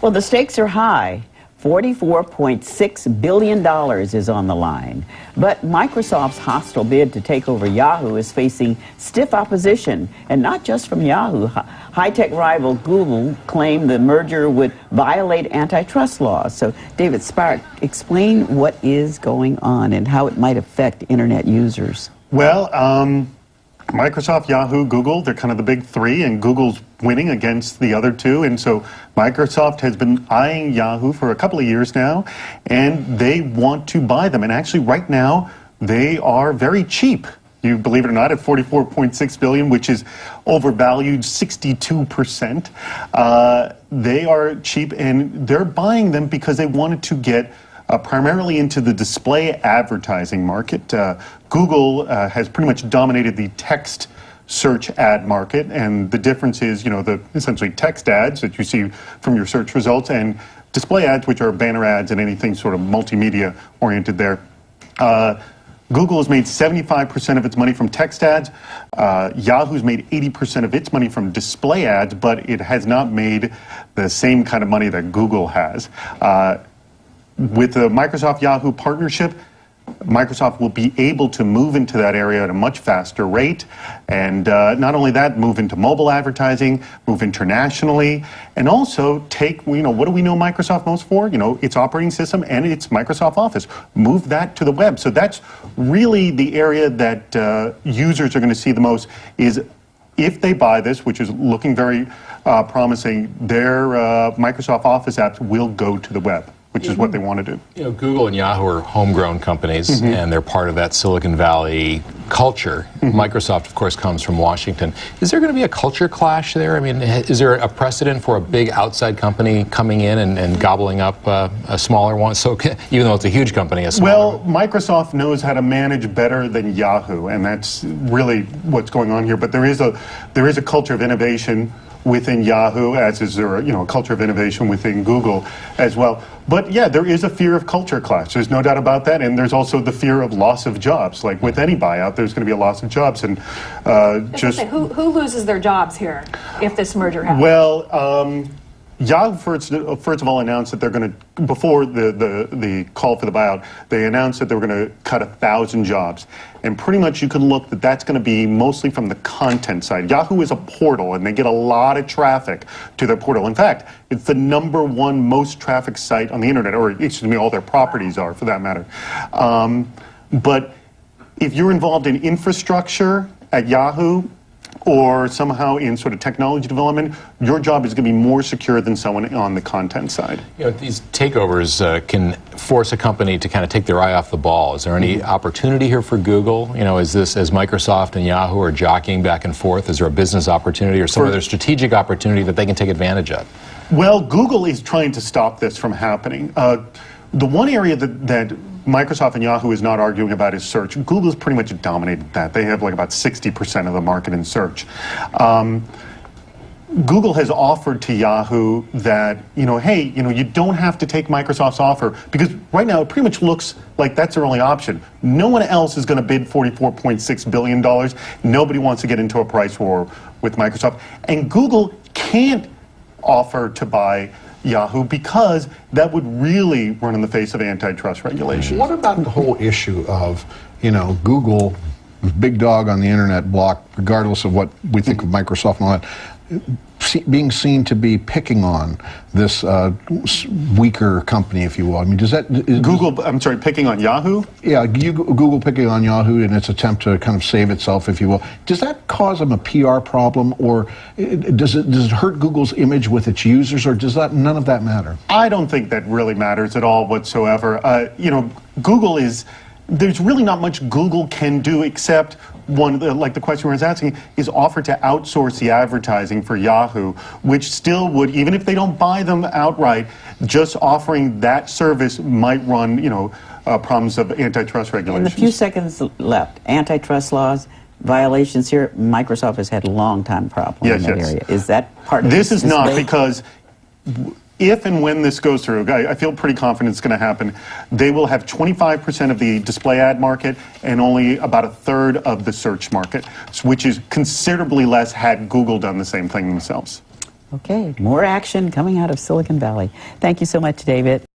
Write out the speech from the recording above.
Well, the stakes are high. $44.6 billion is on the line. But Microsoft's hostile bid to take over Yahoo is facing stiff opposition, and not just from Yahoo. High-tech rival Google claimed the merger would violate antitrust laws. So, David Spark, explain what is going on and how it might affect Internet users. Well, Microsoft, Yahoo, Google, they're kind of the big three, and Google's winning against the other two. And so Microsoft has been eyeing Yahoo for a couple of years now, and they want to buy them. And actually, right now, they are very cheap. You believe it or not, at $44.6 billion, which is overvalued 62%. They are cheap, and they're buying them because they wanted to get primarily into the display advertising market. Google has pretty much dominated the text search ad market, and the difference is, the essentially text ads that you see from your search results and display ads, which are banner ads and anything sort of multimedia oriented there. Google has made 75% of its money from text ads. Yahoo's made 80% of its money from display ads, but it has not made the same kind of money that Google has. With the Microsoft-Yahoo partnership, Microsoft will be able to move into that area at a much faster rate, and not only that, move into mobile advertising, move internationally, and also take, what do we know Microsoft most for? Its operating system and its Microsoft Office. Move that to the web. So that's really the area that users are going to see the most, is if they buy this, which is looking very promising, their Microsoft Office apps will go to the web, which is what they want to do. Google and Yahoo are homegrown companies, and they're part of that Silicon Valley culture. Microsoft, of course, comes from Washington. Is there going to be a culture clash there? I mean, is there a precedent for a big outside company coming in and gobbling up a smaller one? So even though it's a huge company, a smaller one? Well, Microsoft knows how to manage better than Yahoo, and that's really what's going on here. But there is a culture of innovation within Yahoo, as is there a culture of innovation within Google as well. But yeah, there is a fear of culture clash. There's no doubt about that, and there's also the fear of loss of jobs. Like with any buyout, there's going to be a loss of jobs, and who loses their jobs here if this merger happens? Well, Yahoo first of all announced that they're going to, before the call for the buyout, they announced that they were going to cut 1,000 jobs. And pretty much you can look that that's going to be mostly from the content side. Yahoo is a portal, and they get a lot of traffic to their portal. In fact, it's the #1 most trafficked site on the internet, or excuse me, all their properties are, for that matter. But if you're involved in infrastructure at Yahoo, or somehow in sort of technology development, your job is going to be more secure than someone on the content side. These takeovers can force a company to kind of take their eye off the ball. Is there any opportunity here for Google? Is this, as Microsoft and Yahoo are jockeying back and forth, is there a business opportunity or some other strategic opportunity that they can take advantage of? Well, Google is trying to stop this from happening. The one area that Microsoft and Yahoo is not arguing about is search. Google's pretty much dominated that. They have like about 60% of the market in search. Google has offered to Yahoo that, hey, you don't have to take Microsoft's offer, because right now it pretty much looks like that's their only option. No one else is going to bid $44.6 billion. Nobody wants to get into a price war with Microsoft. And Google can't offer to buy Yahoo, because that would really run in the face of antitrust regulations. What about the whole issue of, Google, big dog on the internet block, regardless of what we think of Microsoft and all that, being seen to be picking on this weaker company, if you will? I mean, does that... picking on Yahoo? Yeah, Google picking on Yahoo in its attempt to kind of save itself, if you will. Does that cause them a PR problem, or does it hurt Google's image with its users, or does none of that matter? I don't think that really matters at all whatsoever. Google is... There's really not much Google can do except like the question we were asking, is offer to outsource the advertising for Yahoo, which still would, even if they don't buy them outright, just offering that service might run, problems of antitrust regulations. In the few seconds left, antitrust laws, violations here, Microsoft has had a long time problem in that area. Is that part of this? This is not, because if and when this goes through, I feel pretty confident it's going to happen, they will have 25% of the display ad market and only about 1/3 of the search market, which is considerably less had Google done the same thing themselves. Okay, more action coming out of Silicon Valley. Thank you so much, David.